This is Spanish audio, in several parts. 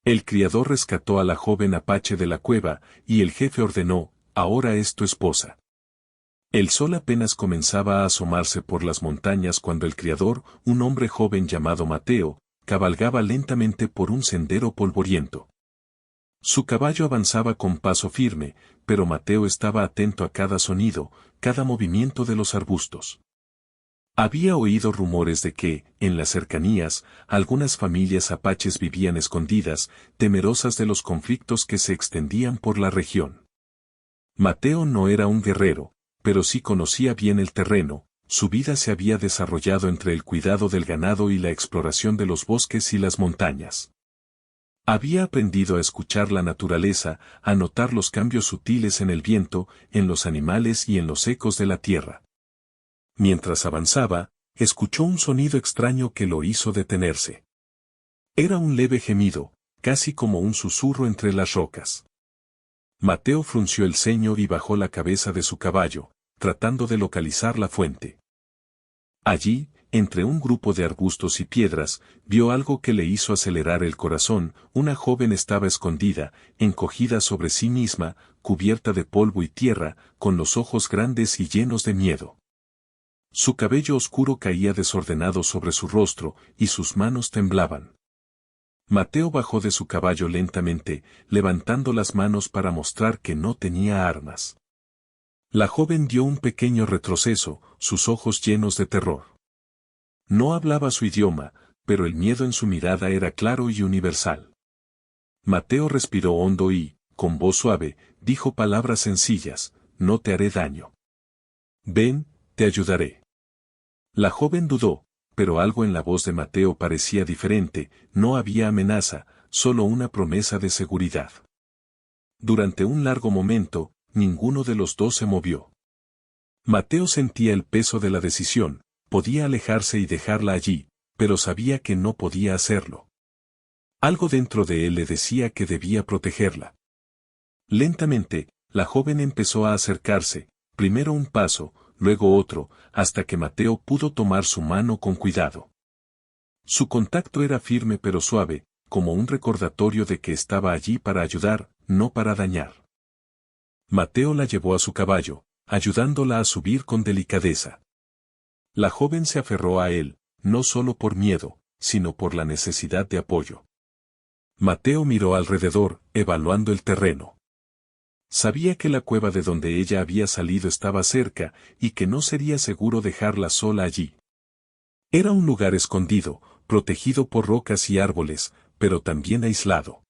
El criador rescató a la joven apache de la cueva, y el jefe ordenó: ahora es tu esposa. El sol apenas comenzaba a asomarse por las montañas cuando el criador, un hombre joven llamado Mateo, cabalgaba lentamente por un sendero polvoriento. Su caballo avanzaba con paso firme, pero Mateo estaba atento a cada sonido, cada movimiento de los arbustos. Había oído rumores de que, en las cercanías, algunas familias apaches vivían escondidas, temerosas de los conflictos que se extendían por la región. Mateo no era un guerrero, pero sí conocía bien el terreno. Su vida se había desarrollado entre el cuidado del ganado y la exploración de los bosques y las montañas. Había aprendido a escuchar la naturaleza, a notar los cambios sutiles en el viento, en los animales y en los ecos de la tierra. Mientras avanzaba, escuchó un sonido extraño que lo hizo detenerse. Era un leve gemido, casi como un susurro entre las rocas. Mateo frunció el ceño y bajó la cabeza de su caballo, tratando de localizar la fuente. Allí, entre un grupo de arbustos y piedras, vio algo que le hizo acelerar el corazón. Una joven estaba escondida, encogida sobre sí misma, cubierta de polvo y tierra, con los ojos grandes y llenos de miedo. Su cabello oscuro caía desordenado sobre su rostro, y sus manos temblaban. Mateo bajó de su caballo lentamente, levantando las manos para mostrar que no tenía armas. La joven dio un pequeño retroceso, sus ojos llenos de terror. No hablaba su idioma, pero el miedo en su mirada era claro y universal. Mateo respiró hondo y, con voz suave, dijo palabras sencillas: no te haré daño. Ven, te ayudaré. La joven dudó, pero algo en la voz de Mateo parecía diferente. No había amenaza, solo una promesa de seguridad. Durante un largo momento, ninguno de los dos se movió. Mateo sentía el peso de la decisión. Podía alejarse y dejarla allí, pero sabía que no podía hacerlo. Algo dentro de él le decía que debía protegerla. Lentamente, la joven empezó a acercarse, primero un paso, luego otro, hasta que Mateo pudo tomar su mano con cuidado. Su contacto era firme pero suave, como un recordatorio de que estaba allí para ayudar, no para dañar. Mateo la llevó a su caballo, ayudándola a subir con delicadeza. La joven se aferró a él, no solo por miedo, sino por la necesidad de apoyo. Mateo miró alrededor, evaluando el terreno. Sabía que la cueva de donde ella había salido estaba cerca, y que no sería seguro dejarla sola allí. Era un lugar escondido, protegido por rocas y árboles, pero también aislado.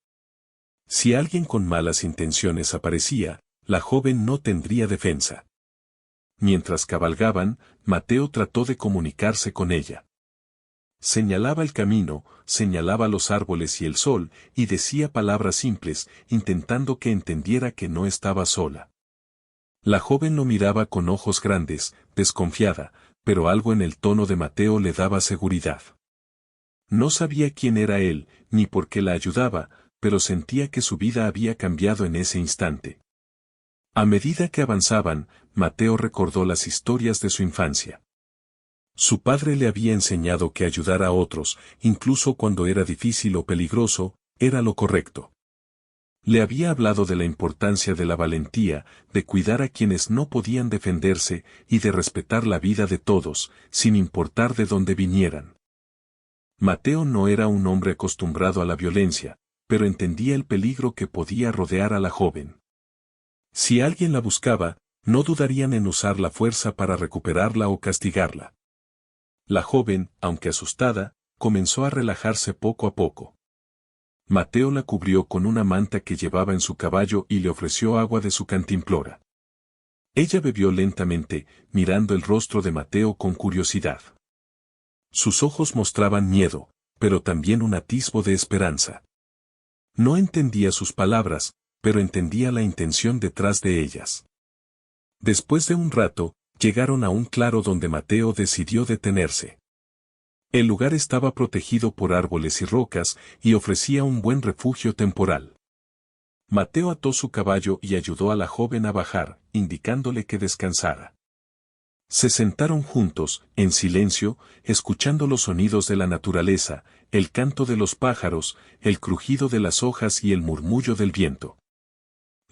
Si alguien con malas intenciones aparecía, la joven no tendría defensa. Mientras cabalgaban, Mateo trató de comunicarse con ella. Señalaba el camino, señalaba los árboles y el sol, y decía palabras simples, intentando que entendiera que no estaba sola. La joven lo miraba con ojos grandes, desconfiada, pero algo en el tono de Mateo le daba seguridad. No sabía quién era él, ni por qué la ayudaba, pero sentía que su vida había cambiado en ese instante. A medida que avanzaban, Mateo recordó las historias de su infancia. Su padre le había enseñado que ayudar a otros, incluso cuando era difícil o peligroso, era lo correcto. Le había hablado de la importancia de la valentía, de cuidar a quienes no podían defenderse y de respetar la vida de todos, sin importar de dónde vinieran. Mateo no era un hombre acostumbrado a la violencia, pero entendía el peligro que podía rodear a la joven. Si alguien la buscaba, no dudarían en usar la fuerza para recuperarla o castigarla. La joven, aunque asustada, comenzó a relajarse poco a poco. Mateo la cubrió con una manta que llevaba en su caballo y le ofreció agua de su cantimplora. Ella bebió lentamente, mirando el rostro de Mateo con curiosidad. Sus ojos mostraban miedo, pero también un atisbo de esperanza. No entendía sus palabras, pero entendía la intención detrás de ellas. Después de un rato, llegaron a un claro donde Mateo decidió detenerse. El lugar estaba protegido por árboles y rocas, y ofrecía un buen refugio temporal. Mateo ató su caballo y ayudó a la joven a bajar, indicándole que descansara. Se sentaron juntos, en silencio, escuchando los sonidos de la naturaleza, el canto de los pájaros, el crujido de las hojas y el murmullo del viento.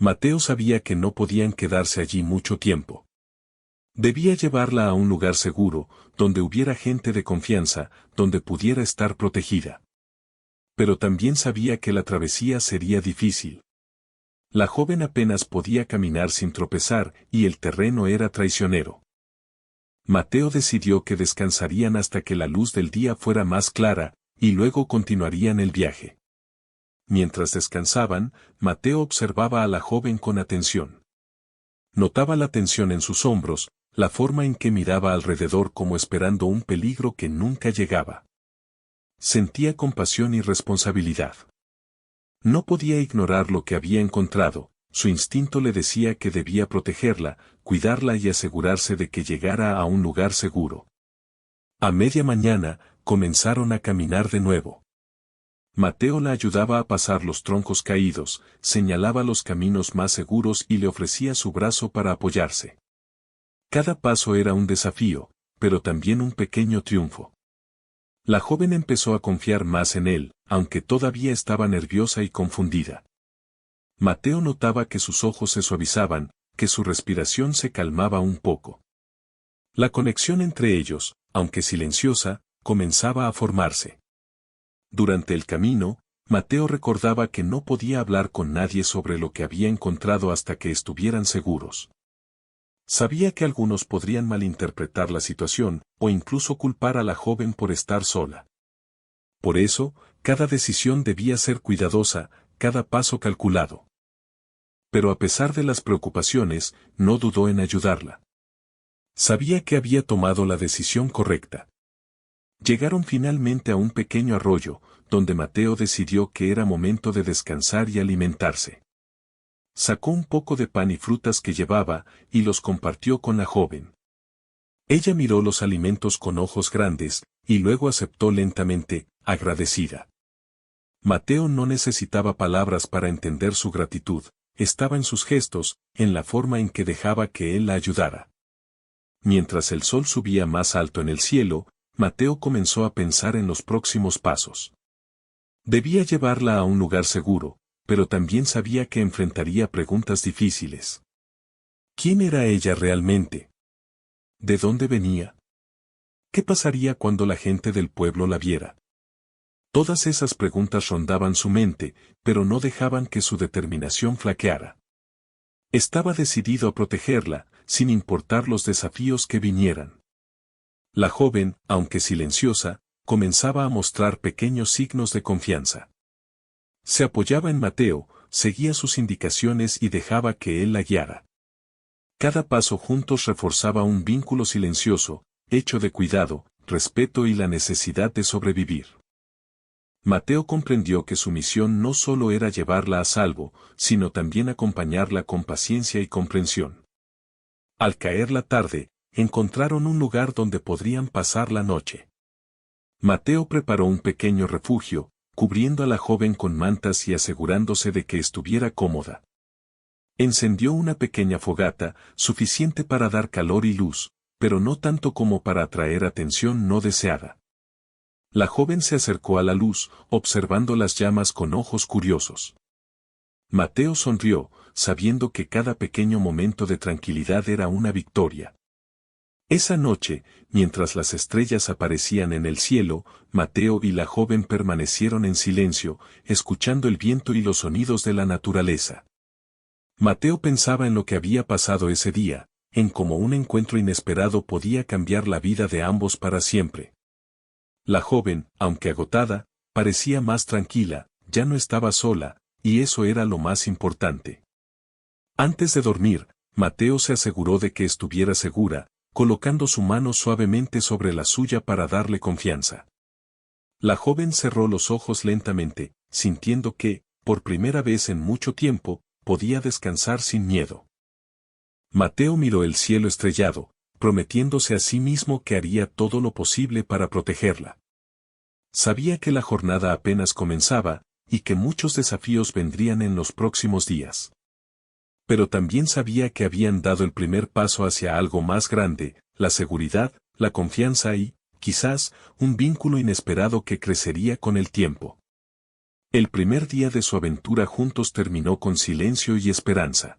Mateo sabía que no podían quedarse allí mucho tiempo. Debía llevarla a un lugar seguro, donde hubiera gente de confianza, donde pudiera estar protegida. Pero también sabía que la travesía sería difícil. La joven apenas podía caminar sin tropezar y el terreno era traicionero. Mateo decidió que descansarían hasta que la luz del día fuera más clara, y luego continuarían el viaje. Mientras descansaban, Mateo observaba a la joven con atención. Notaba la tensión en sus hombros, la forma en que miraba alrededor como esperando un peligro que nunca llegaba. Sentía compasión y responsabilidad. No podía ignorar lo que había encontrado, su instinto le decía que debía protegerla, cuidarla y asegurarse de que llegara a un lugar seguro. A media mañana, comenzaron a caminar de nuevo. Mateo la ayudaba a pasar los troncos caídos, señalaba los caminos más seguros y le ofrecía su brazo para apoyarse. Cada paso era un desafío, pero también un pequeño triunfo. La joven empezó a confiar más en él, aunque todavía estaba nerviosa y confundida. Mateo notaba que sus ojos se suavizaban, que su respiración se calmaba un poco. La conexión entre ellos, aunque silenciosa, comenzaba a formarse. Durante el camino, Mateo recordaba que no podía hablar con nadie sobre lo que había encontrado hasta que estuvieran seguros. Sabía que algunos podrían malinterpretar la situación, o incluso culpar a la joven por estar sola. Por eso, cada decisión debía ser cuidadosa, cada paso calculado. Pero a pesar de las preocupaciones, no dudó en ayudarla. Sabía que había tomado la decisión correcta. Llegaron finalmente a un pequeño arroyo, donde Mateo decidió que era momento de descansar y alimentarse. Sacó un poco de pan y frutas que llevaba, y los compartió con la joven. Ella miró los alimentos con ojos grandes, y luego aceptó lentamente, agradecida. Mateo no necesitaba palabras para entender su gratitud, estaba en sus gestos, en la forma en que dejaba que él la ayudara. Mientras el sol subía más alto en el cielo, Mateo comenzó a pensar en los próximos pasos. Debía llevarla a un lugar seguro, pero también sabía que enfrentaría preguntas difíciles. ¿Quién era ella realmente? ¿De dónde venía? ¿Qué pasaría cuando la gente del pueblo la viera? Todas esas preguntas rondaban su mente, pero no dejaban que su determinación flaqueara. Estaba decidido a protegerla, sin importar los desafíos que vinieran. La joven, aunque silenciosa, comenzaba a mostrar pequeños signos de confianza. Se apoyaba en Mateo, seguía sus indicaciones y dejaba que él la guiara. Cada paso juntos reforzaba un vínculo silencioso, hecho de cuidado, respeto y la necesidad de sobrevivir. Mateo comprendió que su misión no solo era llevarla a salvo, sino también acompañarla con paciencia y comprensión. Al caer la tarde, encontraron un lugar donde podrían pasar la noche. Mateo preparó un pequeño refugio, cubriendo a la joven con mantas y asegurándose de que estuviera cómoda. Encendió una pequeña fogata, suficiente para dar calor y luz, pero no tanto como para atraer atención no deseada. La joven se acercó a la luz, observando las llamas con ojos curiosos. Mateo sonrió, sabiendo que cada pequeño momento de tranquilidad era una victoria. Esa noche, mientras las estrellas aparecían en el cielo, Mateo y la joven permanecieron en silencio, escuchando el viento y los sonidos de la naturaleza. Mateo pensaba en lo que había pasado ese día, en cómo un encuentro inesperado podía cambiar la vida de ambos para siempre. La joven, aunque agotada, parecía más tranquila, ya no estaba sola, y eso era lo más importante. Antes de dormir, Mateo se aseguró de que estuviera segura, colocando su mano suavemente sobre la suya para darle confianza. La joven cerró los ojos lentamente, sintiendo que, por primera vez en mucho tiempo, podía descansar sin miedo. Mateo miró el cielo estrellado, prometiéndose a sí mismo que haría todo lo posible para protegerla. Sabía que la jornada apenas comenzaba, y que muchos desafíos vendrían en los próximos días. pero también sabía que habían dado el primer paso hacia algo más grande, la seguridad, la confianza y, quizás, un vínculo inesperado que crecería con el tiempo. El primer día de su aventura juntos terminó con silencio y esperanza.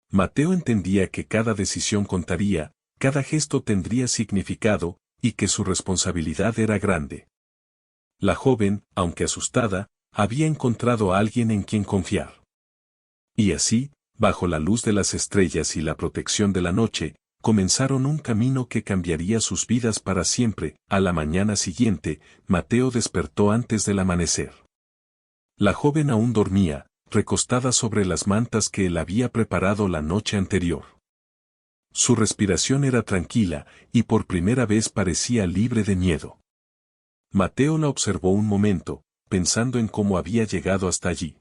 Mateo entendía que cada decisión contaría, cada gesto tendría significado, y que su responsabilidad era grande. La joven, aunque asustada, había encontrado a alguien en quien confiar. Y así, bajo la luz de las estrellas y la protección de la noche, comenzaron un camino que cambiaría sus vidas para siempre. A la mañana siguiente, Mateo despertó antes del amanecer. La joven aún dormía, recostada sobre las mantas que él había preparado la noche anterior. Su respiración era tranquila, y por primera vez parecía libre de miedo. Mateo la observó un momento, pensando en cómo había llegado hasta allí.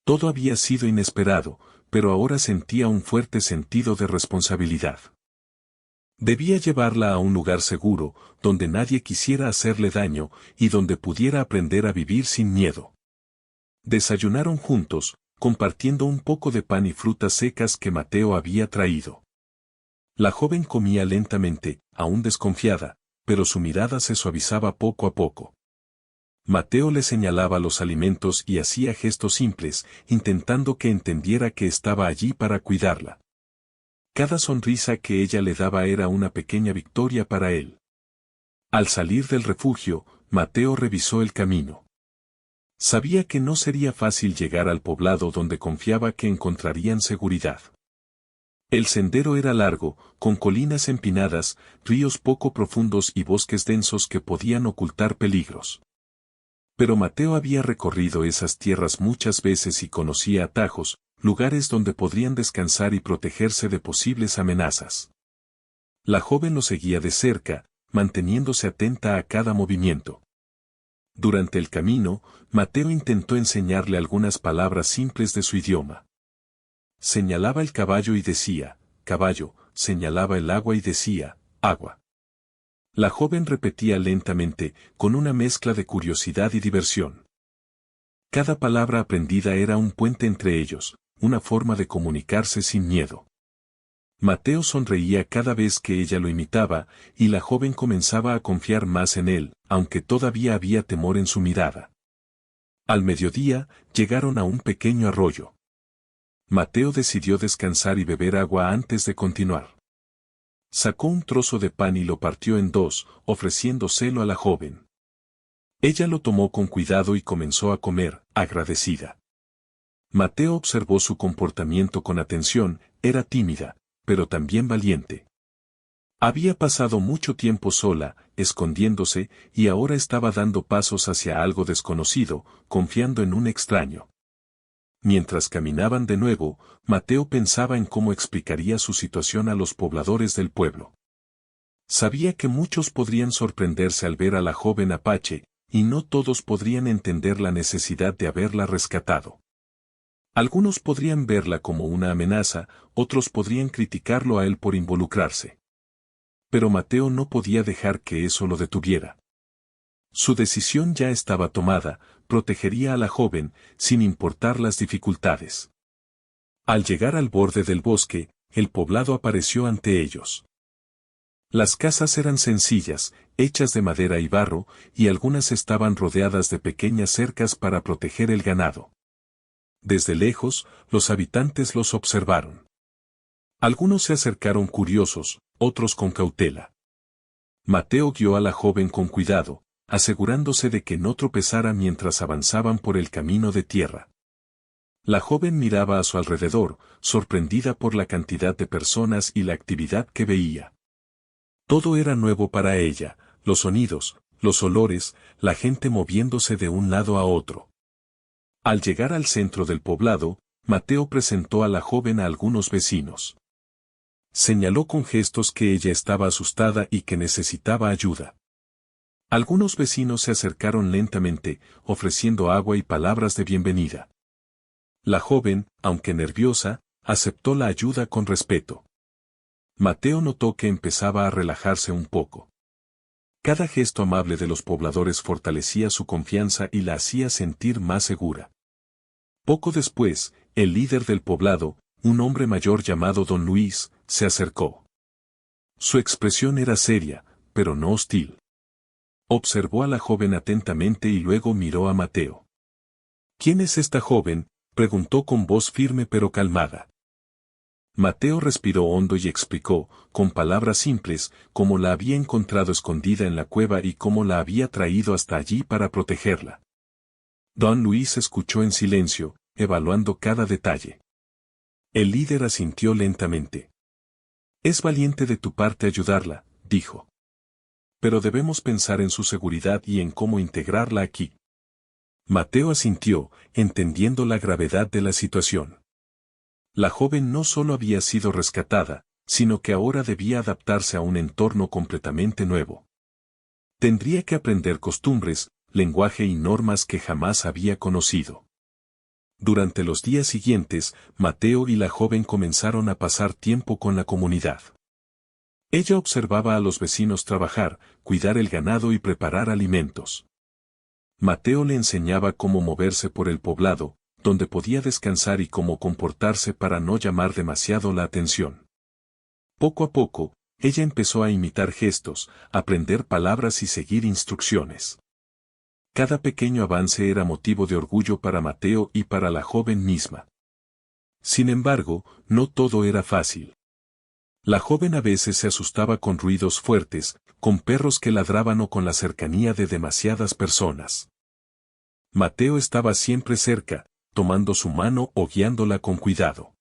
Todo había sido inesperado, pero ahora sentía un fuerte sentido de responsabilidad. Debía llevarla a un lugar seguro, donde nadie quisiera hacerle daño, y donde pudiera aprender a vivir sin miedo. Desayunaron juntos, compartiendo un poco de pan y frutas secas que Mateo había traído. La joven comía lentamente, aún desconfiada, pero su mirada se suavizaba poco a poco. Mateo le señalaba los alimentos y hacía gestos simples, intentando que entendiera que estaba allí para cuidarla. Cada sonrisa que ella le daba era una pequeña victoria para él. Al salir del refugio, Mateo revisó el camino. Sabía que no sería fácil llegar al poblado donde confiaba que encontrarían seguridad. El sendero era largo, con colinas empinadas, ríos poco profundos y bosques densos que podían ocultar peligros. Pero Mateo había recorrido esas tierras muchas veces y conocía atajos, lugares donde podrían descansar y protegerse de posibles amenazas. La joven lo seguía de cerca, manteniéndose atenta a cada movimiento. Durante el camino, Mateo intentó enseñarle algunas palabras simples de su idioma. Señalaba el caballo y decía, caballo, señalaba el agua y decía, agua. La joven repetía lentamente, con una mezcla de curiosidad y diversión. Cada palabra aprendida era un puente entre ellos, una forma de comunicarse sin miedo. Mateo sonreía cada vez que ella lo imitaba, y la joven comenzaba a confiar más en él, aunque todavía había temor en su mirada. Al mediodía, llegaron a un pequeño arroyo. Mateo decidió descansar y beber agua antes de continuar. Sacó un trozo de pan y lo partió en dos, ofreciéndoselo a la joven. Ella lo tomó con cuidado y comenzó a comer, agradecida. Mateo observó su comportamiento con atención, era tímida, pero también valiente. Había pasado mucho tiempo sola, escondiéndose, y ahora estaba dando pasos hacia algo desconocido, confiando en un extraño. Mientras caminaban de nuevo, Mateo pensaba en cómo explicaría su situación a los pobladores del pueblo. Sabía que muchos podrían sorprenderse al ver a la joven apache, y no todos podrían entender la necesidad de haberla rescatado. Algunos podrían verla como una amenaza, otros podrían criticarlo a él por involucrarse. Pero Mateo no podía dejar que eso lo detuviera. Su decisión ya estaba tomada, protegería a la joven, sin importar las dificultades. Al llegar al borde del bosque, el poblado apareció ante ellos. Las casas eran sencillas, hechas de madera y barro, y algunas estaban rodeadas de pequeñas cercas para proteger el ganado. Desde lejos, los habitantes los observaron. Algunos se acercaron curiosos, otros con cautela. Mateo guió a la joven con cuidado, asegurándose de que no tropezara mientras avanzaban por el camino de tierra. La joven miraba a su alrededor, sorprendida por la cantidad de personas y la actividad que veía. Todo era nuevo para ella, los sonidos, los olores, la gente moviéndose de un lado a otro. Al llegar al centro del poblado, Mateo presentó a la joven a algunos vecinos. Señaló con gestos que ella estaba asustada y que necesitaba ayuda. Algunos vecinos se acercaron lentamente, ofreciendo agua y palabras de bienvenida. La joven, aunque nerviosa, aceptó la ayuda con respeto. Mateo notó que empezaba a relajarse un poco. Cada gesto amable de los pobladores fortalecía su confianza y la hacía sentir más segura. Poco después, el líder del poblado, un hombre mayor llamado Don Luis, se acercó. Su expresión era seria, pero no hostil. Observó a la joven atentamente y luego miró a Mateo. ¿Quién es esta joven?, preguntó con voz firme pero calmada. Mateo respiró hondo y explicó, con palabras simples, cómo la había encontrado escondida en la cueva y cómo la había traído hasta allí para protegerla. Don Luis escuchó en silencio, evaluando cada detalle. El líder asintió lentamente. Es valiente de tu parte ayudarla, dijo. Pero debemos pensar en su seguridad y en cómo integrarla aquí. Mateo asintió, entendiendo la gravedad de la situación. La joven no solo había sido rescatada, sino que ahora debía adaptarse a un entorno completamente nuevo. Tendría que aprender costumbres, lenguaje y normas que jamás había conocido. Durante los días siguientes, Mateo y la joven comenzaron a pasar tiempo con la comunidad. Ella observaba a los vecinos trabajar, cuidar el ganado y preparar alimentos. Mateo le enseñaba cómo moverse por el poblado, donde podía descansar y cómo comportarse para no llamar demasiado la atención. Poco a poco, ella empezó a imitar gestos, aprender palabras y seguir instrucciones. Cada pequeño avance era motivo de orgullo para Mateo y para la joven misma. Sin embargo, no todo era fácil. La joven a veces se asustaba con ruidos fuertes, con perros que ladraban o con la cercanía de demasiadas personas. Mateo estaba siempre cerca, tomando su mano o guiándola con cuidado.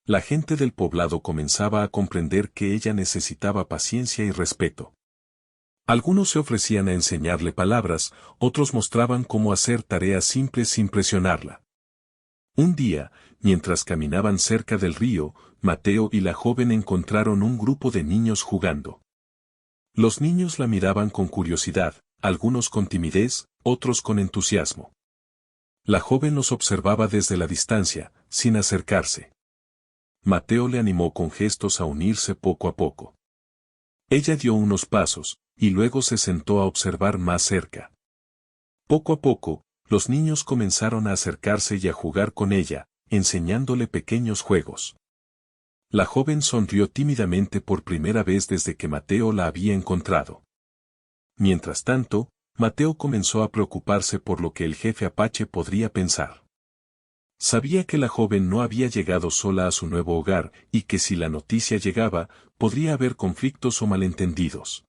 La gente del poblado comenzaba a comprender que ella necesitaba paciencia y respeto. Algunos se ofrecían a enseñarle palabras, otros mostraban cómo hacer tareas simples sin presionarla. Un día, mientras caminaban cerca del río, Mateo y la joven encontraron un grupo de niños jugando. Los niños la miraban con curiosidad, algunos con timidez, otros con entusiasmo. La joven los observaba desde la distancia, sin acercarse. Mateo le animó con gestos a unirse poco a poco. Ella dio unos pasos, y luego se sentó a observar más cerca. Poco a poco, los niños comenzaron a acercarse y a jugar con ella, enseñándole pequeños juegos. La joven sonrió tímidamente por primera vez desde que Mateo la había encontrado. Mientras tanto, Mateo comenzó a preocuparse por lo que el jefe Apache podría pensar. Sabía que la joven no había llegado sola a su nuevo hogar y que si la noticia llegaba, podría haber conflictos o malentendidos.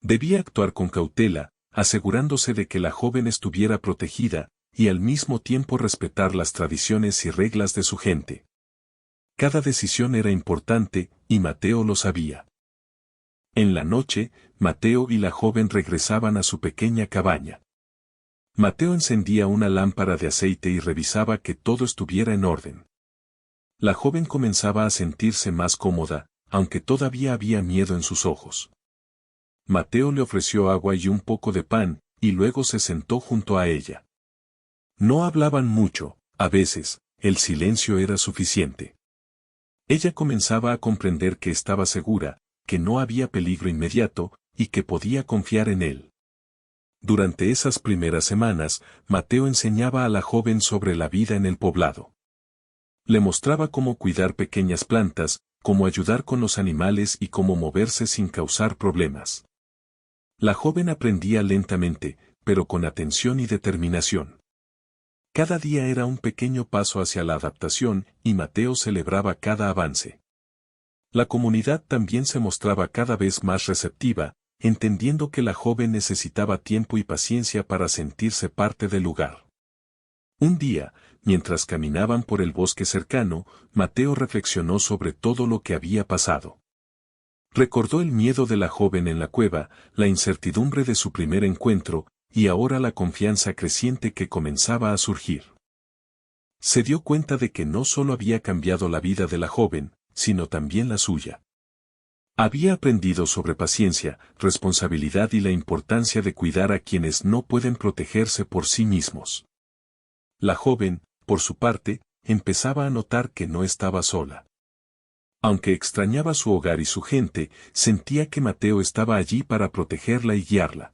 Debía actuar con cautela, asegurándose de que la joven estuviera protegida, y al mismo tiempo respetar las tradiciones y reglas de su gente. Cada decisión era importante, y Mateo lo sabía. En la noche, Mateo y la joven regresaban a su pequeña cabaña. Mateo encendía una lámpara de aceite y revisaba que todo estuviera en orden. La joven comenzaba a sentirse más cómoda, aunque todavía había miedo en sus ojos. Mateo le ofreció agua y un poco de pan, y luego se sentó junto a ella. No hablaban mucho, a veces, el silencio era suficiente. Ella comenzaba a comprender que estaba segura, que no había peligro inmediato, y que podía confiar en él. Durante esas primeras semanas, Mateo enseñaba a la joven sobre la vida en el poblado. Le mostraba cómo cuidar pequeñas plantas, cómo ayudar con los animales y cómo moverse sin causar problemas. La joven aprendía lentamente, pero con atención y determinación. Cada día era un pequeño paso hacia la adaptación, y Mateo celebraba cada avance. La comunidad también se mostraba cada vez más receptiva, entendiendo que la joven necesitaba tiempo y paciencia para sentirse parte del lugar. Un día, mientras caminaban por el bosque cercano, Mateo reflexionó sobre todo lo que había pasado. Recordó el miedo de la joven en la cueva, la incertidumbre de su primer encuentro, y ahora la confianza creciente que comenzaba a surgir. Se dio cuenta de que no solo había cambiado la vida de la joven, sino también la suya. Había aprendido sobre paciencia, responsabilidad y la importancia de cuidar a quienes no pueden protegerse por sí mismos. La joven, por su parte, empezaba a notar que no estaba sola. Aunque extrañaba su hogar y su gente, sentía que Mateo estaba allí para protegerla y guiarla.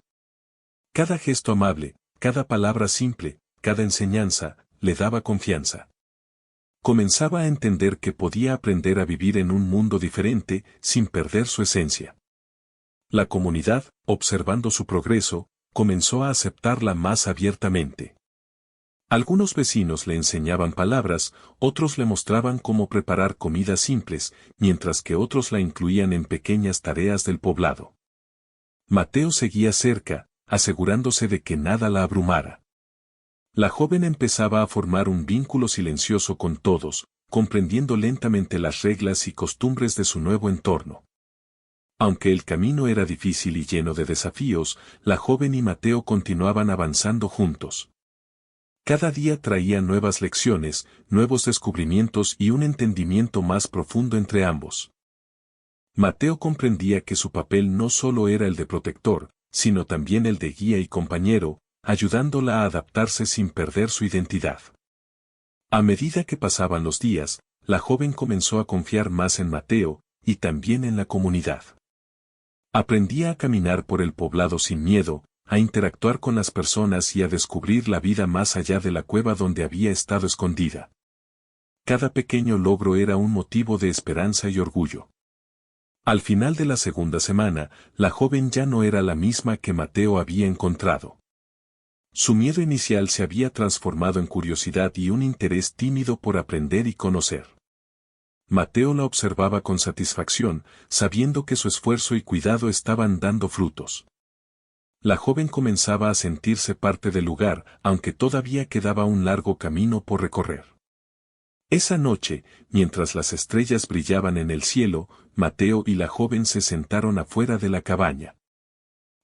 Cada gesto amable, cada palabra simple, cada enseñanza, le daba confianza. comenzaba a entender que podía aprender a vivir en un mundo diferente, sin perder su esencia. La comunidad, observando su progreso, comenzó a aceptarla más abiertamente. Algunos vecinos le enseñaban palabras, otros le mostraban cómo preparar comidas simples, mientras que otros la incluían en pequeñas tareas del poblado. Mateo seguía cerca, asegurándose de que nada la abrumara. La joven empezaba a formar un vínculo silencioso con todos, comprendiendo lentamente las reglas y costumbres de su nuevo entorno. Aunque el camino era difícil y lleno de desafíos, la joven y Mateo continuaban avanzando juntos. Cada día traía nuevas lecciones, nuevos descubrimientos y un entendimiento más profundo entre ambos. Mateo comprendía que su papel no solo era el de protector, sino también el de guía y compañero, ayudándola a adaptarse sin perder su identidad. A medida que pasaban los días, la joven comenzó a confiar más en Mateo, y también en la comunidad. Aprendía a caminar por el poblado sin miedo, a interactuar con las personas y a descubrir la vida más allá de la cueva donde había estado escondida. Cada pequeño logro era un motivo de esperanza y orgullo. Al final de la segunda semana, la joven ya no era la misma que Mateo había encontrado. Su miedo inicial se había transformado en curiosidad y un interés tímido por aprender y conocer. Mateo la observaba con satisfacción, sabiendo que su esfuerzo y cuidado estaban dando frutos. La joven comenzaba a sentirse parte del lugar, aunque todavía quedaba un largo camino por recorrer. Esa noche, mientras las estrellas brillaban en el cielo, Mateo y la joven se sentaron afuera de la cabaña.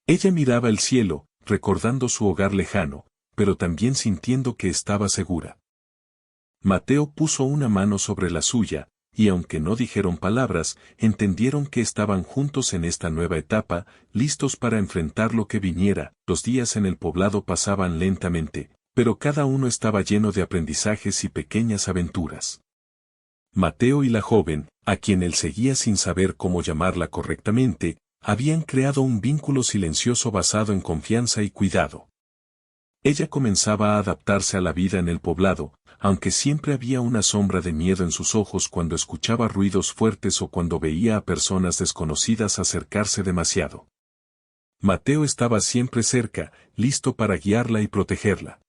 Ella miraba el cielo, recordando su hogar lejano, pero también sintiendo que estaba segura. Mateo puso una mano sobre la suya, y aunque no dijeron palabras, entendieron que estaban juntos en esta nueva etapa, listos para enfrentar lo que viniera. Los días en el poblado pasaban lentamente, pero cada uno estaba lleno de aprendizajes y pequeñas aventuras. Mateo y la joven, a quien él seguía sin saber cómo llamarla correctamente, habían creado un vínculo silencioso basado en confianza y cuidado. Ella comenzaba a adaptarse a la vida en el poblado, aunque siempre había una sombra de miedo en sus ojos cuando escuchaba ruidos fuertes o cuando veía a personas desconocidas acercarse demasiado. Mateo estaba siempre cerca, listo para guiarla y protegerla.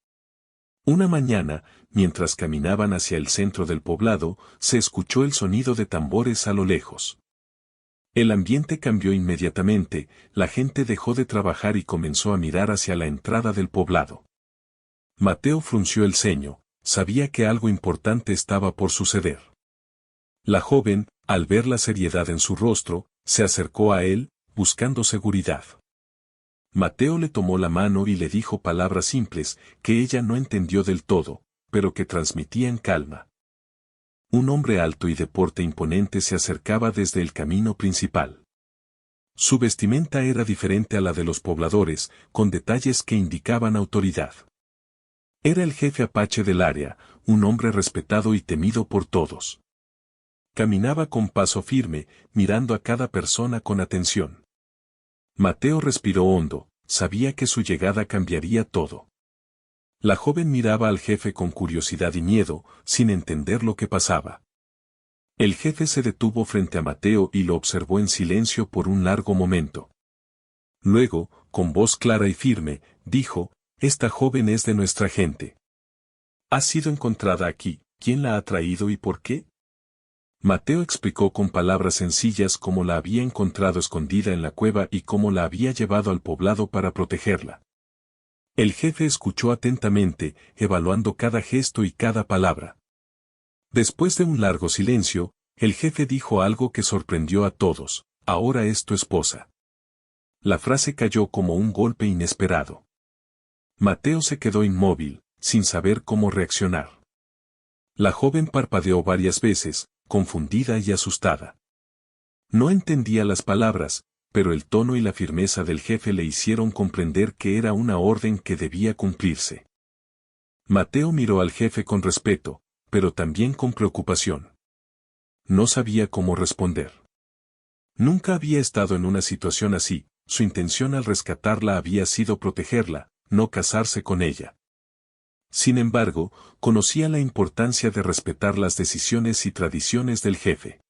Una mañana, mientras caminaban hacia el centro del poblado, se escuchó el sonido de tambores a lo lejos. El ambiente cambió inmediatamente, la gente dejó de trabajar y comenzó a mirar hacia la entrada del poblado. Mateo frunció el ceño, sabía que algo importante estaba por suceder. La joven, al ver la seriedad en su rostro, se acercó a él, buscando seguridad. Mateo le tomó la mano y le dijo palabras simples, que ella no entendió del todo, pero que transmitían calma. Un hombre alto y de porte imponente se acercaba desde el camino principal. Su vestimenta era diferente a la de los pobladores, con detalles que indicaban autoridad. Era el jefe apache del área, un hombre respetado y temido por todos. Caminaba con paso firme, mirando a cada persona con atención. Mateo respiró hondo, sabía que su llegada cambiaría todo. La joven miraba al jefe con curiosidad y miedo, sin entender lo que pasaba. El jefe se detuvo frente a Mateo y lo observó en silencio por un largo momento. Luego, con voz clara y firme, dijo: «Esta joven es de nuestra gente. Ha sido encontrada aquí, ¿quién la ha traído y por qué?». Mateo explicó con palabras sencillas cómo la había encontrado escondida en la cueva y cómo la había llevado al poblado para protegerla. El jefe escuchó atentamente, evaluando cada gesto y cada palabra. Después de un largo silencio, el jefe dijo algo que sorprendió a todos: «Ahora es tu esposa». La frase cayó como un golpe inesperado. Mateo se quedó inmóvil, sin saber cómo reaccionar. La joven parpadeó varias veces, confundida y asustada. No entendía las palabras, pero el tono y la firmeza del jefe le hicieron comprender que era una orden que debía cumplirse. Mateo miró al jefe con respeto, pero también con preocupación. No sabía cómo responder. Nunca había estado en una situación así, su intención al rescatarla había sido protegerla, no casarse con ella. Sin embargo, conocía la importancia de respetar las decisiones y tradiciones del jefe.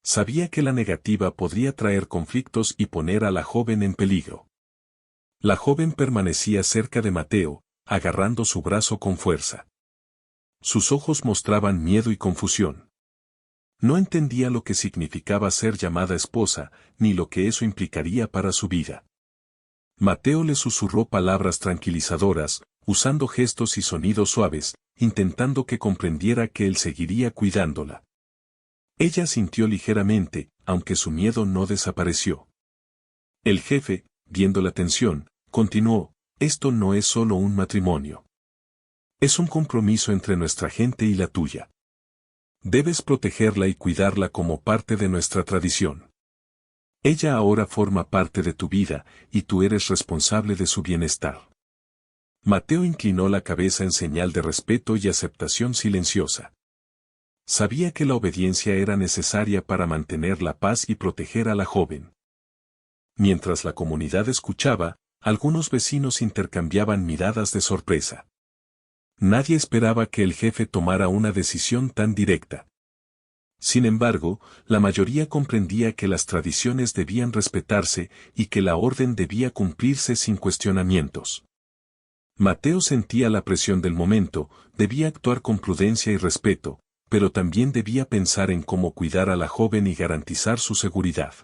Sabía que la negativa podría traer conflictos y poner a la joven en peligro. La joven permanecía cerca de Mateo, agarrando su brazo con fuerza. Sus ojos mostraban miedo y confusión. No entendía lo que significaba ser llamada esposa, ni lo que eso implicaría para su vida. Mateo le susurró palabras tranquilizadoras, usando gestos y sonidos suaves, intentando que comprendiera que él seguiría cuidándola. Ella sintió ligeramente, aunque su miedo no desapareció. El jefe, viendo la tensión, continuó: esto no es solo un matrimonio. Es un compromiso entre nuestra gente y la tuya. Debes protegerla y cuidarla como parte de nuestra tradición. Ella ahora forma parte de tu vida, y tú eres responsable de su bienestar. Mateo inclinó la cabeza en señal de respeto y aceptación silenciosa. Sabía que la obediencia era necesaria para mantener la paz y proteger a la joven. Mientras la comunidad escuchaba, algunos vecinos intercambiaban miradas de sorpresa. Nadie esperaba que el jefe tomara una decisión tan directa. Sin embargo, la mayoría comprendía que las tradiciones debían respetarse y que la orden debía cumplirse sin cuestionamientos. Mateo sentía la presión del momento, debía actuar con prudencia y respeto, pero también debía pensar en cómo cuidar a la joven y garantizar su seguridad.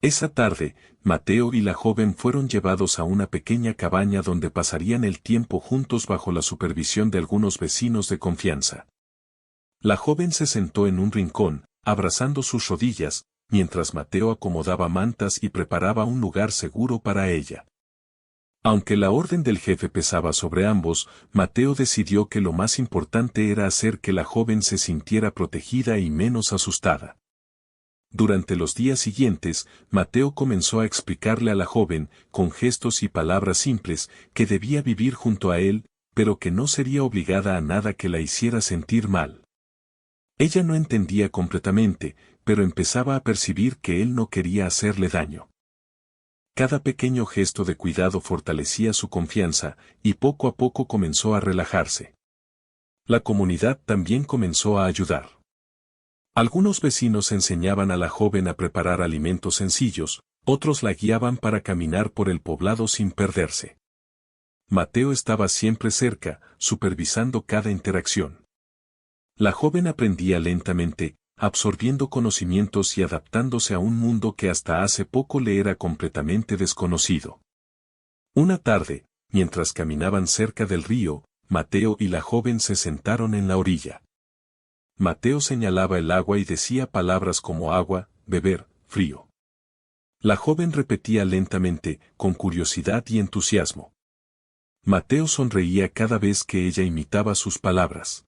Esa tarde, Mateo y la joven fueron llevados a una pequeña cabaña donde pasarían el tiempo juntos bajo la supervisión de algunos vecinos de confianza. La joven se sentó en un rincón, abrazando sus rodillas, mientras Mateo acomodaba mantas y preparaba un lugar seguro para ella. Aunque la orden del jefe pesaba sobre ambos, Mateo decidió que lo más importante era hacer que la joven se sintiera protegida y menos asustada. Durante los días siguientes, Mateo comenzó a explicarle a la joven, con gestos y palabras simples, que debía vivir junto a él, pero que no sería obligada a nada que la hiciera sentir mal. Ella no entendía completamente, pero empezaba a percibir que él no quería hacerle daño. Cada pequeño gesto de cuidado fortalecía su confianza, y poco a poco comenzó a relajarse. La comunidad también comenzó a ayudar. Algunos vecinos enseñaban a la joven a preparar alimentos sencillos, otros la guiaban para caminar por el poblado sin perderse. Mateo estaba siempre cerca, supervisando cada interacción. La joven aprendía lentamente, absorbiendo conocimientos y adaptándose a un mundo que hasta hace poco le era completamente desconocido. Una tarde, mientras caminaban cerca del río, Mateo y la joven se sentaron en la orilla. Mateo señalaba el agua y decía palabras como agua, beber, frío. La joven repetía lentamente, con curiosidad y entusiasmo. Mateo sonreía cada vez que ella imitaba sus palabras.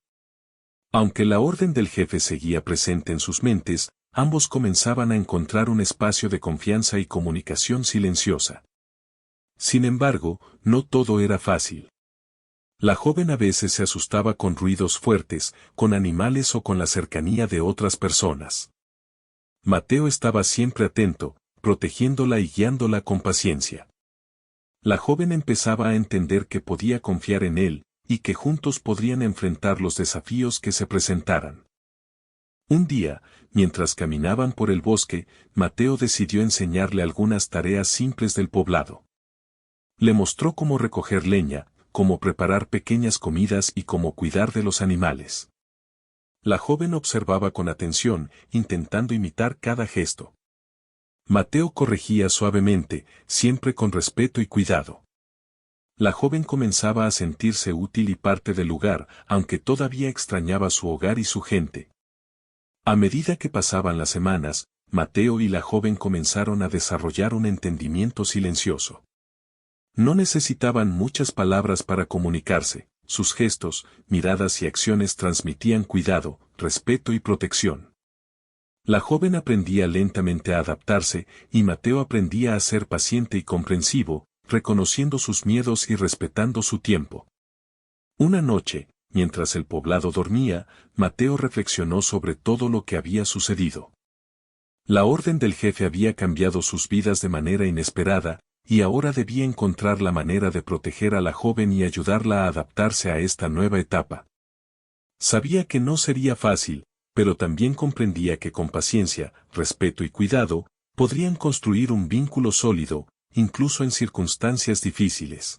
Aunque la orden del jefe seguía presente en sus mentes, ambos comenzaban a encontrar un espacio de confianza y comunicación silenciosa. Sin embargo, no todo era fácil. La joven a veces se asustaba con ruidos fuertes, con animales o con la cercanía de otras personas. Mateo estaba siempre atento, protegiéndola y guiándola con paciencia. La joven empezaba a entender que podía confiar en él, y que juntos podrían enfrentar los desafíos que se presentaran. Un día, mientras caminaban por el bosque, Mateo decidió enseñarle algunas tareas simples del poblado. Le mostró cómo recoger leña, cómo preparar pequeñas comidas y cómo cuidar de los animales. La joven observaba con atención, intentando imitar cada gesto. Mateo corregía suavemente, siempre con respeto y cuidado. La joven comenzaba a sentirse útil y parte del lugar, aunque todavía extrañaba su hogar y su gente. A medida que pasaban las semanas, Mateo y la joven comenzaron a desarrollar un entendimiento silencioso. No necesitaban muchas palabras para comunicarse, sus gestos, miradas y acciones transmitían cuidado, respeto y protección. La joven aprendía lentamente a adaptarse, y Mateo aprendía a ser paciente y comprensivo, reconociendo sus miedos y respetando su tiempo. Una noche, mientras el poblado dormía, Mateo reflexionó sobre todo lo que había sucedido. La orden del jefe había cambiado sus vidas de manera inesperada, y ahora debía encontrar la manera de proteger a la joven y ayudarla a adaptarse a esta nueva etapa. Sabía que no sería fácil, pero también comprendía que con paciencia, respeto y cuidado, podrían construir un vínculo sólido, incluso en circunstancias difíciles.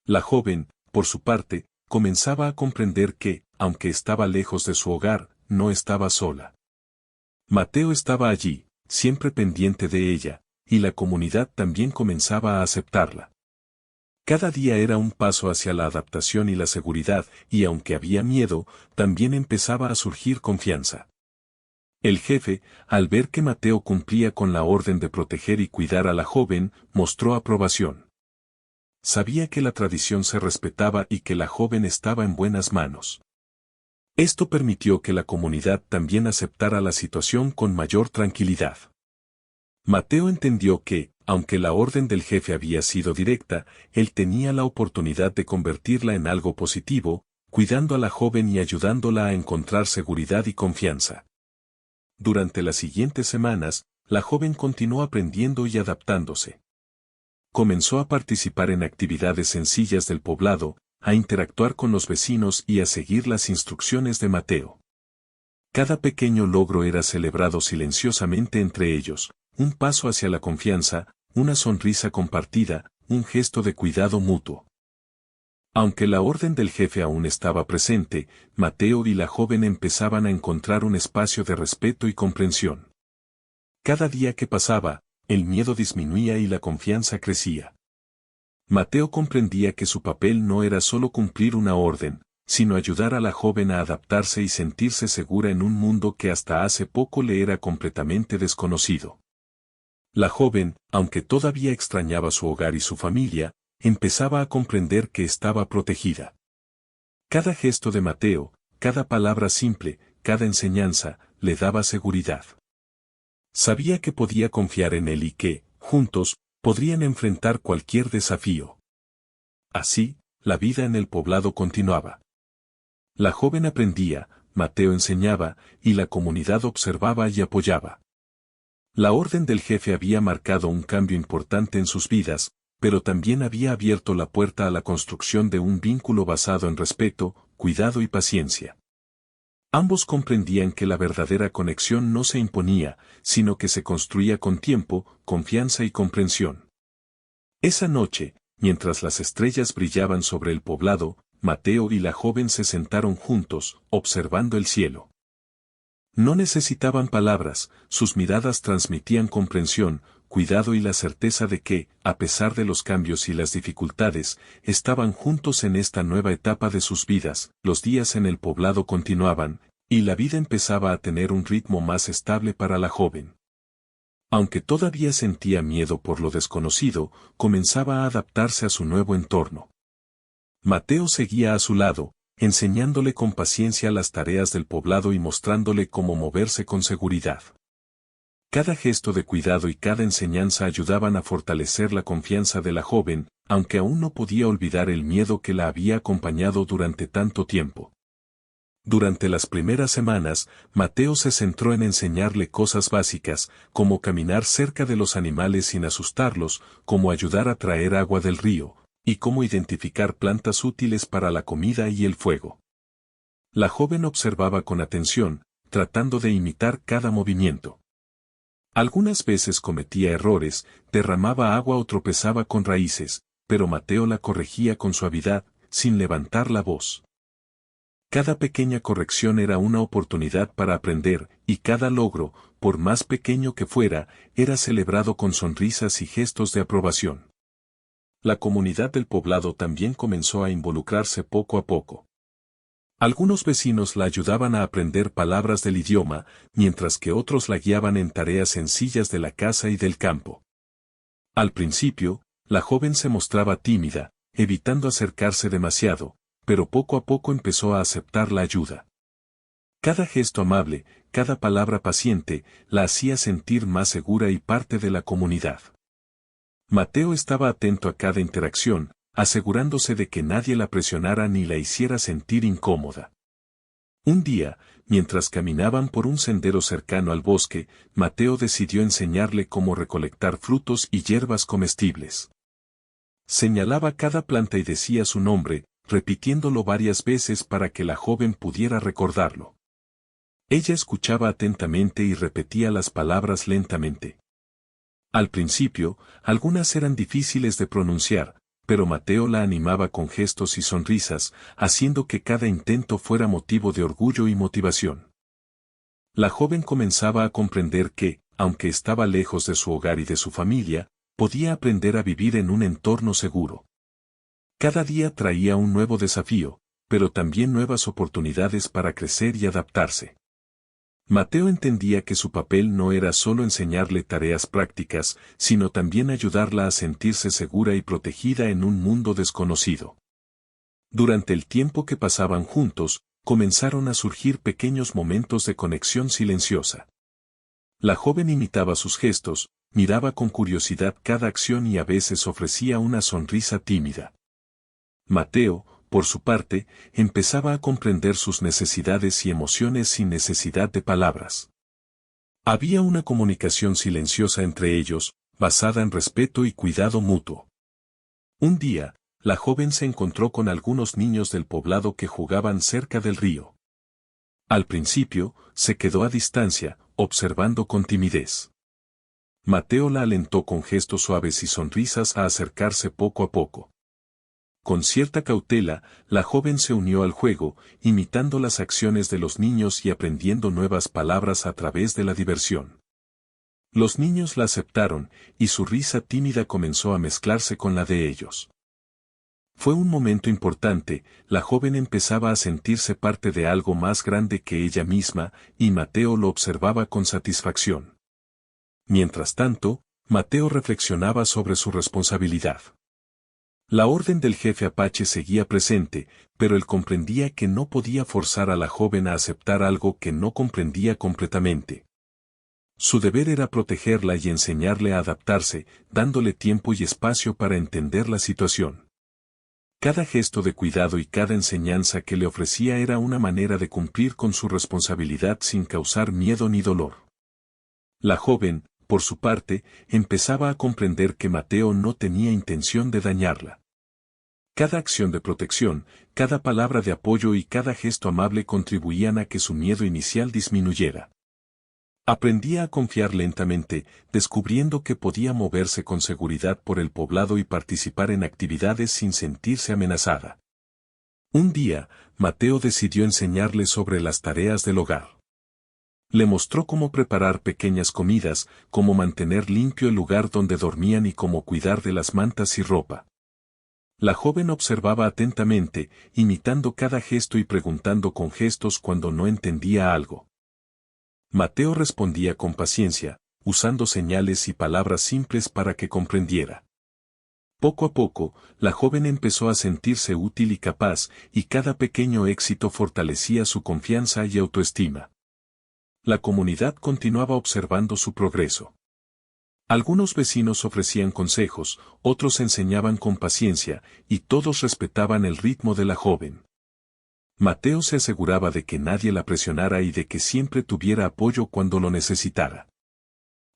La joven, por su parte, comenzaba a comprender que, aunque estaba lejos de su hogar, no estaba sola. Mateo estaba allí, siempre pendiente de ella, y la comunidad también comenzaba a aceptarla. Cada día era un paso hacia la adaptación y la seguridad, y aunque había miedo, también empezaba a surgir confianza. El jefe, al ver que Mateo cumplía con la orden de proteger y cuidar a la joven, mostró aprobación. Sabía que la tradición se respetaba y que la joven estaba en buenas manos. Esto permitió que la comunidad también aceptara la situación con mayor tranquilidad. Mateo entendió que, aunque la orden del jefe había sido directa, él tenía la oportunidad de convertirla en algo positivo, cuidando a la joven y ayudándola a encontrar seguridad y confianza. Durante las siguientes semanas, la joven continuó aprendiendo y adaptándose. Comenzó a participar en actividades sencillas del poblado, a interactuar con los vecinos y a seguir las instrucciones de Mateo. Cada pequeño logro era celebrado silenciosamente entre ellos, un paso hacia la confianza, una sonrisa compartida, un gesto de cuidado mutuo. Aunque la orden del jefe aún estaba presente, Mateo y la joven empezaban a encontrar un espacio de respeto y comprensión. Cada día que pasaba, el miedo disminuía y la confianza crecía. Mateo comprendía que su papel no era solo cumplir una orden, sino ayudar a la joven a adaptarse y sentirse segura en un mundo que hasta hace poco le era completamente desconocido. La joven, aunque todavía extrañaba su hogar y su familia, empezaba a comprender que estaba protegida. Cada gesto de Mateo, cada palabra simple, cada enseñanza, le daba seguridad. Sabía que podía confiar en él y que, juntos, podrían enfrentar cualquier desafío. Así, la vida en el poblado continuaba. La joven aprendía, Mateo enseñaba, y la comunidad observaba y apoyaba. La orden del jefe había marcado un cambio importante en sus vidas, pero también había abierto la puerta a la construcción de un vínculo basado en respeto, cuidado y paciencia. Ambos comprendían que la verdadera conexión no se imponía, sino que se construía con tiempo, confianza y comprensión. Esa noche, mientras las estrellas brillaban sobre el poblado, Mateo y la joven se sentaron juntos, observando el cielo. No necesitaban palabras, sus miradas transmitían comprensión, cuidado y la certeza de que, a pesar de los cambios y las dificultades, estaban juntos en esta nueva etapa de sus vidas. Los días en el poblado continuaban, y la vida empezaba a tener un ritmo más estable para la joven. Aunque todavía sentía miedo por lo desconocido, comenzaba a adaptarse a su nuevo entorno. Mateo seguía a su lado, enseñándole con paciencia las tareas del poblado y mostrándole cómo moverse con seguridad. Cada gesto de cuidado y cada enseñanza ayudaban a fortalecer la confianza de la joven, aunque aún no podía olvidar el miedo que la había acompañado durante tanto tiempo. Durante las primeras semanas, Mateo se centró en enseñarle cosas básicas, como caminar cerca de los animales sin asustarlos, cómo ayudar a traer agua del río, y cómo identificar plantas útiles para la comida y el fuego. La joven observaba con atención, tratando de imitar cada movimiento. Algunas veces cometía errores, derramaba agua o tropezaba con raíces, pero Mateo la corregía con suavidad, sin levantar la voz. Cada pequeña corrección era una oportunidad para aprender, y cada logro, por más pequeño que fuera, era celebrado con sonrisas y gestos de aprobación. La comunidad del poblado también comenzó a involucrarse poco a poco. Algunos vecinos la ayudaban a aprender palabras del idioma, mientras que otros la guiaban en tareas sencillas de la casa y del campo. Al principio, la joven se mostraba tímida, evitando acercarse demasiado, pero poco a poco empezó a aceptar la ayuda. Cada gesto amable, cada palabra paciente, la hacía sentir más segura y parte de la comunidad. Mateo estaba atento a cada interacción, asegurándose de que nadie la presionara ni la hiciera sentir incómoda. Un día, mientras caminaban por un sendero cercano al bosque, Mateo decidió enseñarle cómo recolectar frutos y hierbas comestibles. Señalaba cada planta y decía su nombre, repitiéndolo varias veces para que la joven pudiera recordarlo. Ella escuchaba atentamente y repetía las palabras lentamente. Al principio, algunas eran difíciles de pronunciar, pero Mateo la animaba con gestos y sonrisas, haciendo que cada intento fuera motivo de orgullo y motivación. La joven comenzaba a comprender que, aunque estaba lejos de su hogar y de su familia, podía aprender a vivir en un entorno seguro. Cada día traía un nuevo desafío, pero también nuevas oportunidades para crecer y adaptarse. Mateo entendía que su papel no era solo enseñarle tareas prácticas, sino también ayudarla a sentirse segura y protegida en un mundo desconocido. Durante el tiempo que pasaban juntos, comenzaron a surgir pequeños momentos de conexión silenciosa. La joven imitaba sus gestos, miraba con curiosidad cada acción y a veces ofrecía una sonrisa tímida. Mateo, por su parte, empezaba a comprender sus necesidades y emociones sin necesidad de palabras. Había una comunicación silenciosa entre ellos, basada en respeto y cuidado mutuo. Un día, la joven se encontró con algunos niños del poblado que jugaban cerca del río. Al principio, se quedó a distancia, observando con timidez. Mateo la alentó con gestos suaves y sonrisas a acercarse poco a poco. Con cierta cautela, la joven se unió al juego, imitando las acciones de los niños y aprendiendo nuevas palabras a través de la diversión. Los niños la aceptaron, y su risa tímida comenzó a mezclarse con la de ellos. Fue un momento importante, la joven empezaba a sentirse parte de algo más grande que ella misma, y Mateo lo observaba con satisfacción. Mientras tanto, Mateo reflexionaba sobre su responsabilidad. La orden del jefe Apache seguía presente, pero él comprendía que no podía forzar a la joven a aceptar algo que no comprendía completamente. Su deber era protegerla y enseñarle a adaptarse, dándole tiempo y espacio para entender la situación. Cada gesto de cuidado y cada enseñanza que le ofrecía era una manera de cumplir con su responsabilidad sin causar miedo ni dolor. La joven, por su parte, empezaba a comprender que Mateo no tenía intención de dañarla. Cada acción de protección, cada palabra de apoyo y cada gesto amable contribuían a que su miedo inicial disminuyera. Aprendía a confiar lentamente, descubriendo que podía moverse con seguridad por el poblado y participar en actividades sin sentirse amenazada. Un día, Mateo decidió enseñarle sobre las tareas del hogar. Le mostró cómo preparar pequeñas comidas, cómo mantener limpio el lugar donde dormían y cómo cuidar de las mantas y ropa. La joven observaba atentamente, imitando cada gesto y preguntando con gestos cuando no entendía algo. Mateo respondía con paciencia, usando señales y palabras simples para que comprendiera. Poco a poco, la joven empezó a sentirse útil y capaz, y cada pequeño éxito fortalecía su confianza y autoestima. La comunidad continuaba observando su progreso. Algunos vecinos ofrecían consejos, otros enseñaban con paciencia, y todos respetaban el ritmo de la joven. Mateo se aseguraba de que nadie la presionara y de que siempre tuviera apoyo cuando lo necesitara.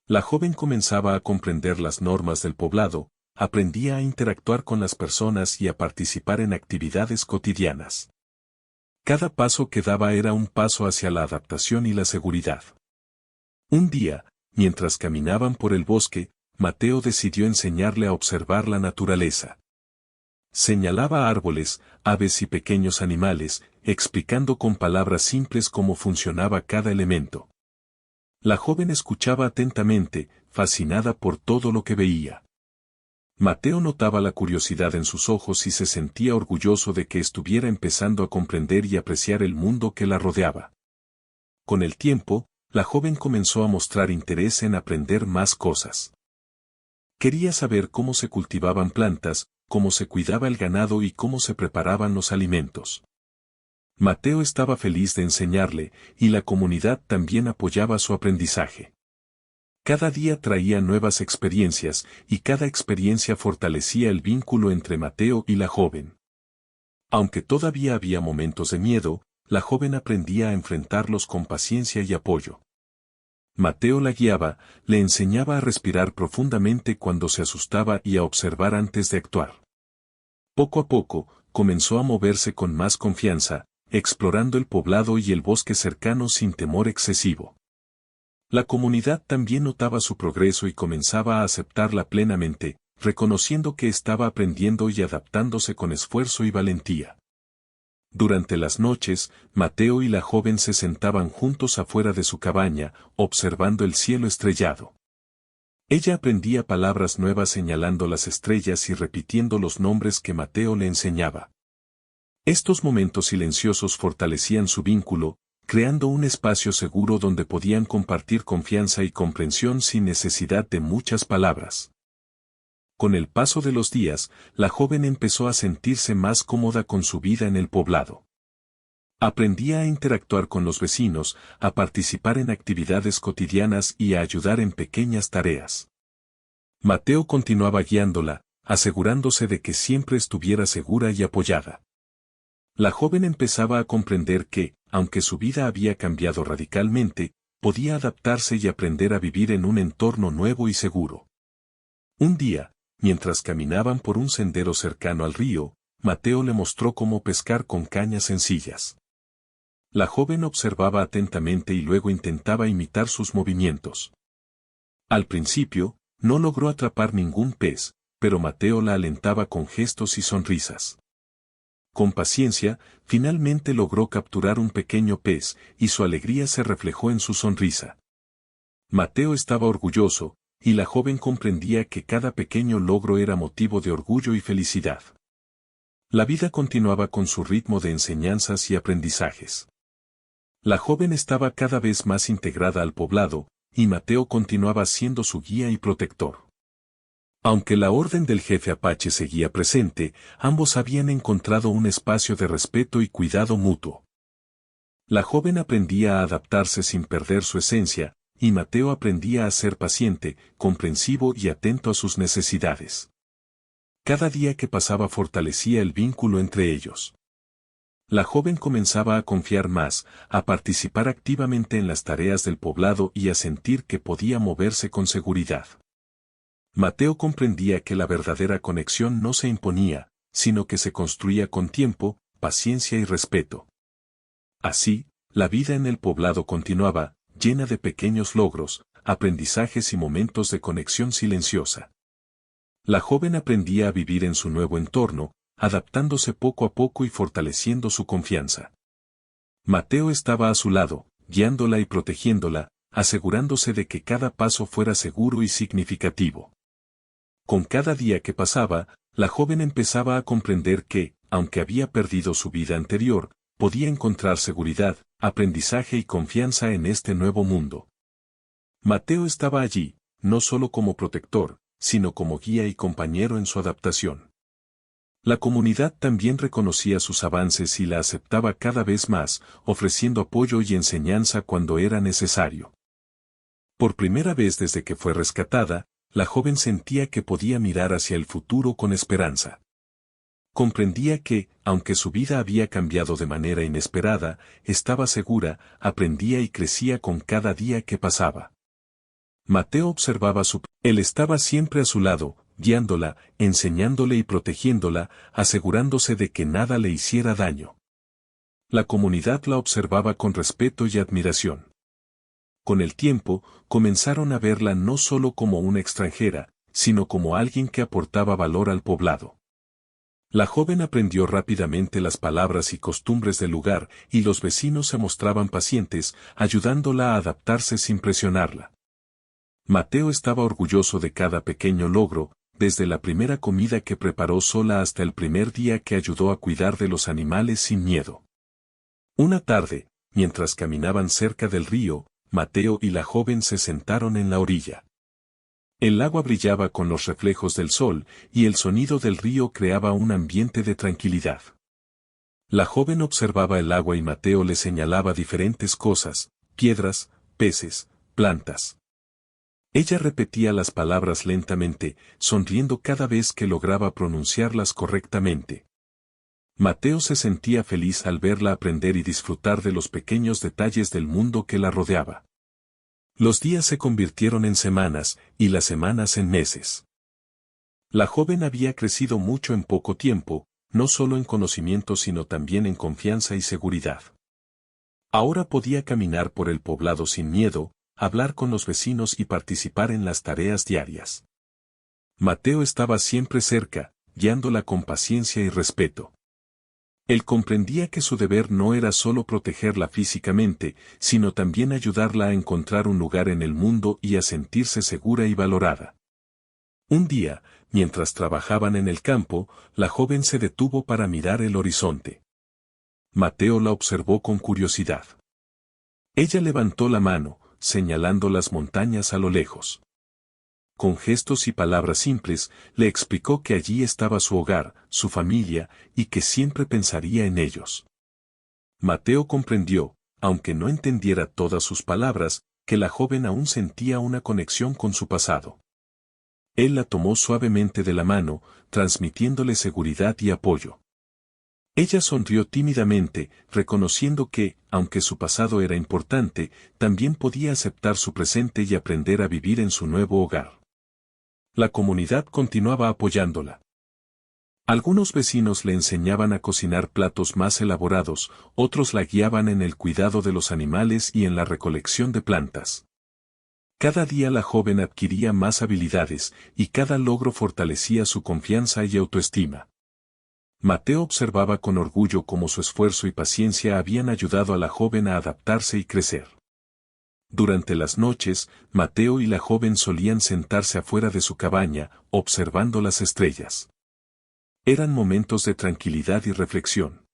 La joven comenzaba a comprender las normas del poblado, aprendía a interactuar con las personas y a participar en actividades cotidianas. Cada paso que daba era un paso hacia la adaptación y la seguridad. Un día, mientras caminaban por el bosque, Mateo decidió enseñarle a observar la naturaleza. Señalaba árboles, aves y pequeños animales, explicando con palabras simples cómo funcionaba cada elemento. La joven escuchaba atentamente, fascinada por todo lo que veía. Mateo notaba la curiosidad en sus ojos y se sentía orgulloso de que estuviera empezando a comprender y apreciar el mundo que la rodeaba. Con el tiempo, la joven comenzó a mostrar interés en aprender más cosas. Quería saber cómo se cultivaban plantas, cómo se cuidaba el ganado y cómo se preparaban los alimentos. Mateo estaba feliz de enseñarle, y la comunidad también apoyaba su aprendizaje. Cada día traía nuevas experiencias, y cada experiencia fortalecía el vínculo entre Mateo y la joven. Aunque todavía había momentos de miedo, la joven aprendía a enfrentarlos con paciencia y apoyo. Mateo la guiaba, le enseñaba a respirar profundamente cuando se asustaba y a observar antes de actuar. Poco a poco, comenzó a moverse con más confianza, explorando el poblado y el bosque cercano sin temor excesivo. La comunidad también notaba su progreso y comenzaba a aceptarla plenamente, reconociendo que estaba aprendiendo y adaptándose con esfuerzo y valentía. Durante las noches, Mateo y la joven se sentaban juntos afuera de su cabaña, observando el cielo estrellado. Ella aprendía palabras nuevas señalando las estrellas y repitiendo los nombres que Mateo le enseñaba. Estos momentos silenciosos fortalecían su vínculo, creando un espacio seguro donde podían compartir confianza y comprensión sin necesidad de muchas palabras. Con el paso de los días, la joven empezó a sentirse más cómoda con su vida en el poblado. Aprendía a interactuar con los vecinos, a participar en actividades cotidianas y a ayudar en pequeñas tareas. Mateo continuaba guiándola, asegurándose de que siempre estuviera segura y apoyada. La joven empezaba a comprender que, aunque su vida había cambiado radicalmente, podía adaptarse y aprender a vivir en un entorno nuevo y seguro. Un día, mientras caminaban por un sendero cercano al río, Mateo le mostró cómo pescar con cañas sencillas. La joven observaba atentamente y luego intentaba imitar sus movimientos. Al principio, no logró atrapar ningún pez, pero Mateo la alentaba con gestos y sonrisas. Con paciencia, finalmente logró capturar un pequeño pez, y su alegría se reflejó en su sonrisa. Mateo estaba orgulloso, y la joven comprendía que cada pequeño logro era motivo de orgullo y felicidad. La vida continuaba con su ritmo de enseñanzas y aprendizajes. La joven estaba cada vez más integrada al poblado, y Mateo continuaba siendo su guía y protector. Aunque la orden del jefe Apache seguía presente, ambos habían encontrado un espacio de respeto y cuidado mutuo. La joven aprendía a adaptarse sin perder su esencia, y Mateo aprendía a ser paciente, comprensivo y atento a sus necesidades. Cada día que pasaba fortalecía el vínculo entre ellos. La joven comenzaba a confiar más, a participar activamente en las tareas del poblado y a sentir que podía moverse con seguridad. Mateo comprendía que la verdadera conexión no se imponía, sino que se construía con tiempo, paciencia y respeto. Así, la vida en el poblado continuaba, llena de pequeños logros, aprendizajes y momentos de conexión silenciosa. La joven aprendía a vivir en su nuevo entorno, adaptándose poco a poco y fortaleciendo su confianza. Mateo estaba a su lado, guiándola y protegiéndola, asegurándose de que cada paso fuera seguro y significativo. Con cada día que pasaba, la joven empezaba a comprender que, aunque había perdido su vida anterior, podía encontrar seguridad, aprendizaje y confianza en este nuevo mundo. Mateo estaba allí, no solo como protector, sino como guía y compañero en su adaptación. La comunidad también reconocía sus avances y la aceptaba cada vez más, ofreciendo apoyo y enseñanza cuando era necesario. Por primera vez desde que fue rescatada, la joven sentía que podía mirar hacia el futuro con esperanza. Comprendía que, aunque su vida había cambiado de manera inesperada, estaba segura, aprendía y crecía con cada día que pasaba. Mateo observaba él estaba siempre a su lado, guiándola, enseñándole y protegiéndola, asegurándose de que nada le hiciera daño. La comunidad la observaba con respeto y admiración. Con el tiempo, comenzaron a verla no solo como una extranjera, sino como alguien que aportaba valor al poblado. La joven aprendió rápidamente las palabras y costumbres del lugar, y los vecinos se mostraban pacientes, ayudándola a adaptarse sin presionarla. Mateo estaba orgulloso de cada pequeño logro, desde la primera comida que preparó sola hasta el primer día que ayudó a cuidar de los animales sin miedo. Una tarde, mientras caminaban cerca del río, Mateo y la joven se sentaron en la orilla. El agua brillaba con los reflejos del sol, y el sonido del río creaba un ambiente de tranquilidad. La joven observaba el agua y Mateo le señalaba diferentes cosas, piedras, peces, plantas. Ella repetía las palabras lentamente, sonriendo cada vez que lograba pronunciarlas correctamente. Mateo se sentía feliz al verla aprender y disfrutar de los pequeños detalles del mundo que la rodeaba. Los días se convirtieron en semanas, y las semanas en meses. La joven había crecido mucho en poco tiempo, no solo en conocimiento sino también en confianza y seguridad. Ahora podía caminar por el poblado sin miedo, hablar con los vecinos y participar en las tareas diarias. Mateo estaba siempre cerca, guiándola con paciencia y respeto. Él comprendía que su deber no era solo protegerla físicamente, sino también ayudarla a encontrar un lugar en el mundo y a sentirse segura y valorada. Un día, mientras trabajaban en el campo, la joven se detuvo para mirar el horizonte. Mateo la observó con curiosidad. Ella levantó la mano, señalando las montañas a lo lejos. Con gestos y palabras simples, le explicó que allí estaba su hogar, su familia, y que siempre pensaría en ellos. Mateo comprendió, aunque no entendiera todas sus palabras, que la joven aún sentía una conexión con su pasado. Él la tomó suavemente de la mano, transmitiéndole seguridad y apoyo. Ella sonrió tímidamente, reconociendo que, aunque su pasado era importante, también podía aceptar su presente y aprender a vivir en su nuevo hogar. La comunidad continuaba apoyándola. Algunos vecinos le enseñaban a cocinar platos más elaborados, otros la guiaban en el cuidado de los animales y en la recolección de plantas. Cada día la joven adquiría más habilidades, y cada logro fortalecía su confianza y autoestima. Mateo observaba con orgullo cómo su esfuerzo y paciencia habían ayudado a la joven a adaptarse y crecer. Durante las noches, Mateo y la joven solían sentarse afuera de su cabaña, observando las estrellas. Eran momentos de tranquilidad y reflexión.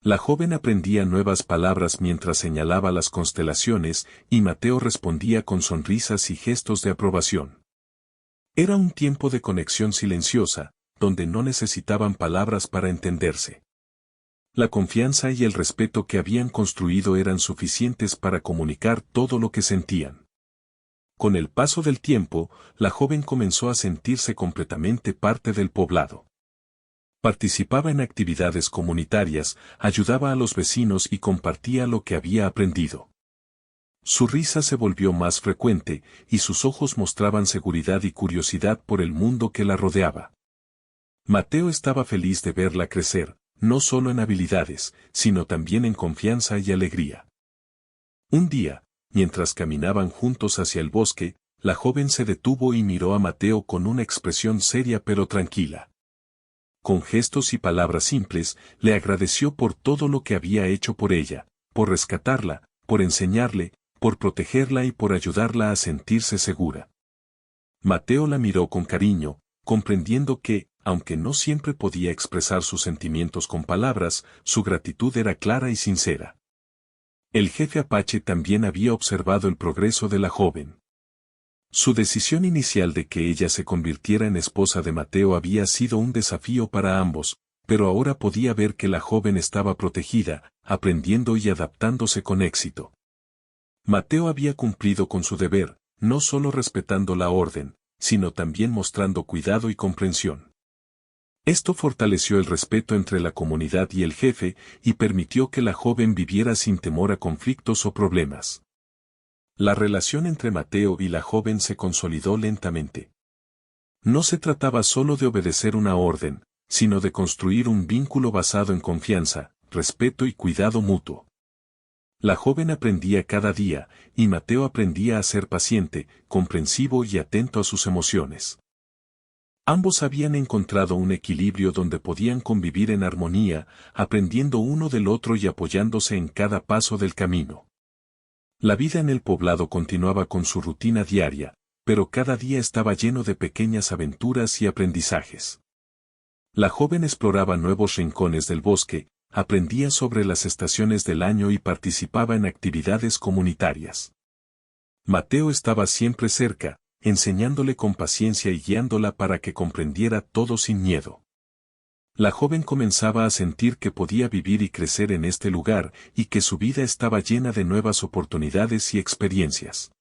La joven aprendía nuevas palabras mientras señalaba las constelaciones, y Mateo respondía con sonrisas y gestos de aprobación. Era un tiempo de conexión silenciosa, donde no necesitaban palabras para entenderse. La confianza y el respeto que habían construido eran suficientes para comunicar todo lo que sentían. Con el paso del tiempo, la joven comenzó a sentirse completamente parte del poblado. Participaba en actividades comunitarias, ayudaba a los vecinos y compartía lo que había aprendido. Su risa se volvió más frecuente, y sus ojos mostraban seguridad y curiosidad por el mundo que la rodeaba. Mateo estaba feliz de verla crecer, no solo en habilidades, sino también en confianza y alegría. Un día, mientras caminaban juntos hacia el bosque, la joven se detuvo y miró a Mateo con una expresión seria pero tranquila. Con gestos y palabras simples, le agradeció por todo lo que había hecho por ella, por rescatarla, por enseñarle, por protegerla y por ayudarla a sentirse segura. Mateo la miró con cariño, comprendiendo que, aunque no siempre podía expresar sus sentimientos con palabras, su gratitud era clara y sincera. El jefe Apache también había observado el progreso de la joven. Su decisión inicial de que ella se convirtiera en esposa de Mateo había sido un desafío para ambos, pero ahora podía ver que la joven estaba protegida, aprendiendo y adaptándose con éxito. Mateo había cumplido con su deber, no solo respetando la orden, sino también mostrando cuidado y comprensión. Esto fortaleció el respeto entre la comunidad y el jefe, y permitió que la joven viviera sin temor a conflictos o problemas. La relación entre Mateo y la joven se consolidó lentamente. No se trataba solo de obedecer una orden, sino de construir un vínculo basado en confianza, respeto y cuidado mutuo. La joven aprendía cada día, y Mateo aprendía a ser paciente, comprensivo y atento a sus emociones. Ambos habían encontrado un equilibrio donde podían convivir en armonía, aprendiendo uno del otro y apoyándose en cada paso del camino. La vida en el poblado continuaba con su rutina diaria, pero cada día estaba lleno de pequeñas aventuras y aprendizajes. La joven exploraba nuevos rincones del bosque, aprendía sobre las estaciones del año y participaba en actividades comunitarias. Mateo estaba siempre cerca, enseñándole con paciencia y guiándola para que comprendiera todo sin miedo. La joven comenzaba a sentir que podía vivir y crecer en este lugar, y que su vida estaba llena de nuevas oportunidades y experiencias.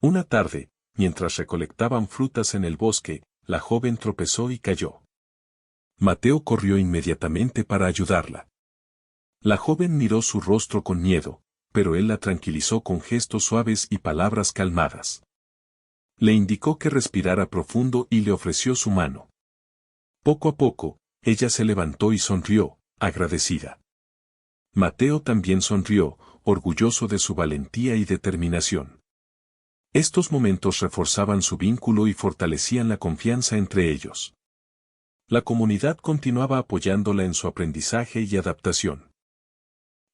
Una tarde, mientras recolectaban frutas en el bosque, la joven tropezó y cayó. Mateo corrió inmediatamente para ayudarla. La joven miró su rostro con miedo, pero él la tranquilizó con gestos suaves y palabras calmadas. Le indicó que respirara profundo y le ofreció su mano. Poco a poco, ella se levantó y sonrió, agradecida. Mateo también sonrió, orgulloso de su valentía y determinación. Estos momentos reforzaban su vínculo y fortalecían la confianza entre ellos. La comunidad continuaba apoyándola en su aprendizaje y adaptación.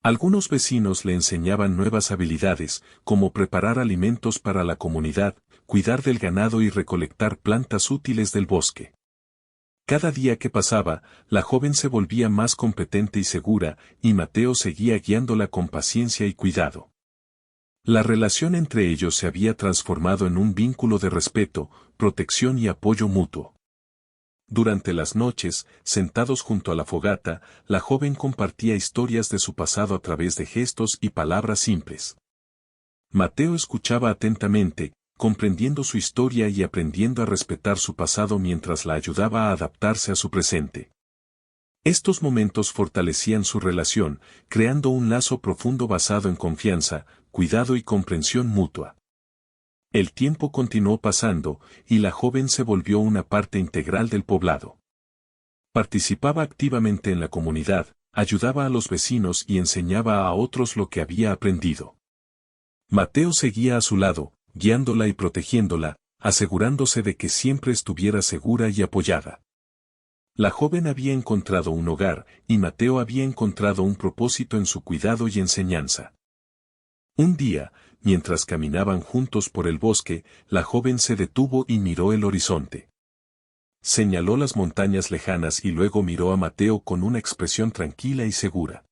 Algunos vecinos le enseñaban nuevas habilidades, como preparar alimentos para la comunidad, cuidar del ganado y recolectar plantas útiles del bosque. Cada día que pasaba, la joven se volvía más competente y segura, y Mateo seguía guiándola con paciencia y cuidado. La relación entre ellos se había transformado en un vínculo de respeto, protección y apoyo mutuo. Durante las noches, sentados junto a la fogata, la joven compartía historias de su pasado a través de gestos y palabras simples. Mateo escuchaba atentamente, comprendiendo su historia y aprendiendo a respetar su pasado mientras la ayudaba a adaptarse a su presente. Estos momentos fortalecían su relación, creando un lazo profundo basado en confianza, cuidado y comprensión mutua. El tiempo continuó pasando, y la joven se volvió una parte integral del poblado. Participaba activamente en la comunidad, ayudaba a los vecinos y enseñaba a otros lo que había aprendido. Mateo seguía a su lado, guiándola y protegiéndola, asegurándose de que siempre estuviera segura y apoyada. La joven había encontrado un hogar, y Mateo había encontrado un propósito en su cuidado y enseñanza. Un día, mientras caminaban juntos por el bosque, la joven se detuvo y miró el horizonte. Señaló las montañas lejanas y luego miró a Mateo con una expresión tranquila y segura.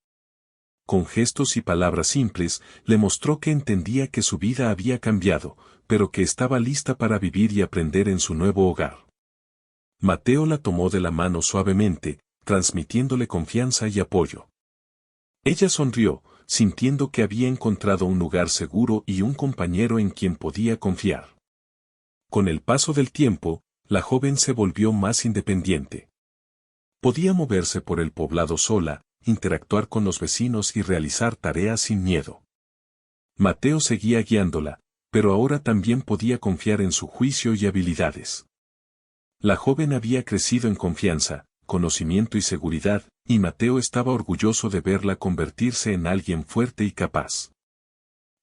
Con gestos y palabras simples, le mostró que entendía que su vida había cambiado, pero que estaba lista para vivir y aprender en su nuevo hogar. Mateo la tomó de la mano suavemente, transmitiéndole confianza y apoyo. Ella sonrió, sintiendo que había encontrado un lugar seguro y un compañero en quien podía confiar. Con el paso del tiempo, la joven se volvió más independiente. Podía moverse por el poblado sola, interactuar con los vecinos y realizar tareas sin miedo. Mateo seguía guiándola, pero ahora también podía confiar en su juicio y habilidades. La joven había crecido en confianza, conocimiento y seguridad, y Mateo estaba orgulloso de verla convertirse en alguien fuerte y capaz.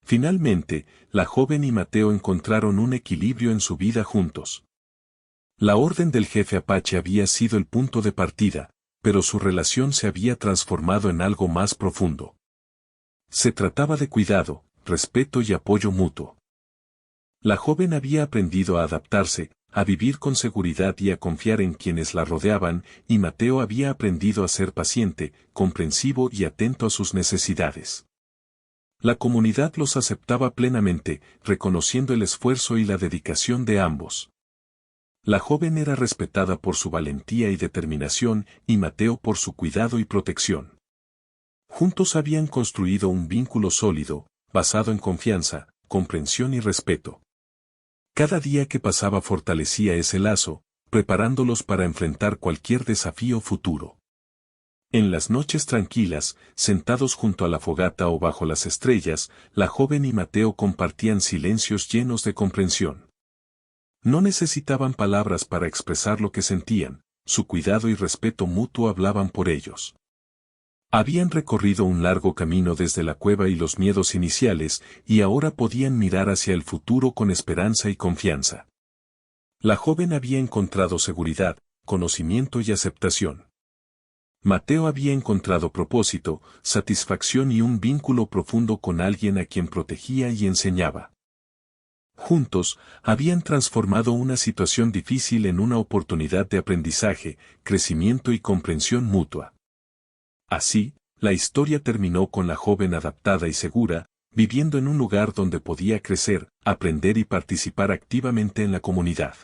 Finalmente, la joven y Mateo encontraron un equilibrio en su vida juntos. La orden del jefe Apache había sido el punto de partida, pero su relación se había transformado en algo más profundo. Se trataba de cuidado, respeto y apoyo mutuo. La joven había aprendido a adaptarse, a vivir con seguridad y a confiar en quienes la rodeaban, y Mateo había aprendido a ser paciente, comprensivo y atento a sus necesidades. La comunidad los aceptaba plenamente, reconociendo el esfuerzo y la dedicación de ambos. La joven era respetada por su valentía y determinación, y Mateo por su cuidado y protección. Juntos habían construido un vínculo sólido, basado en confianza, comprensión y respeto. Cada día que pasaba fortalecía ese lazo, preparándolos para enfrentar cualquier desafío futuro. En las noches tranquilas, sentados junto a la fogata o bajo las estrellas, la joven y Mateo compartían silencios llenos de comprensión. No necesitaban palabras para expresar lo que sentían, su cuidado y respeto mutuo hablaban por ellos. Habían recorrido un largo camino desde la cueva y los miedos iniciales, y ahora podían mirar hacia el futuro con esperanza y confianza. La joven había encontrado seguridad, conocimiento y aceptación. Mateo había encontrado propósito, satisfacción y un vínculo profundo con alguien a quien protegía y enseñaba. Juntos, habían transformado una situación difícil en una oportunidad de aprendizaje, crecimiento y comprensión mutua. Así, la historia terminó con la joven adaptada y segura, viviendo en un lugar donde podía crecer, aprender y participar activamente en la comunidad.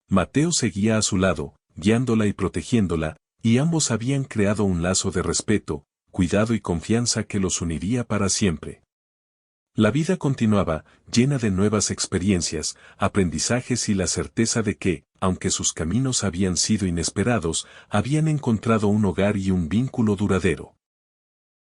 Mateo seguía a su lado, guiándola y protegiéndola, y ambos habían creado un lazo de respeto, cuidado y confianza que los uniría para siempre. La vida continuaba, llena de nuevas experiencias, aprendizajes y la certeza de que, aunque sus caminos habían sido inesperados, habían encontrado un hogar y un vínculo duradero.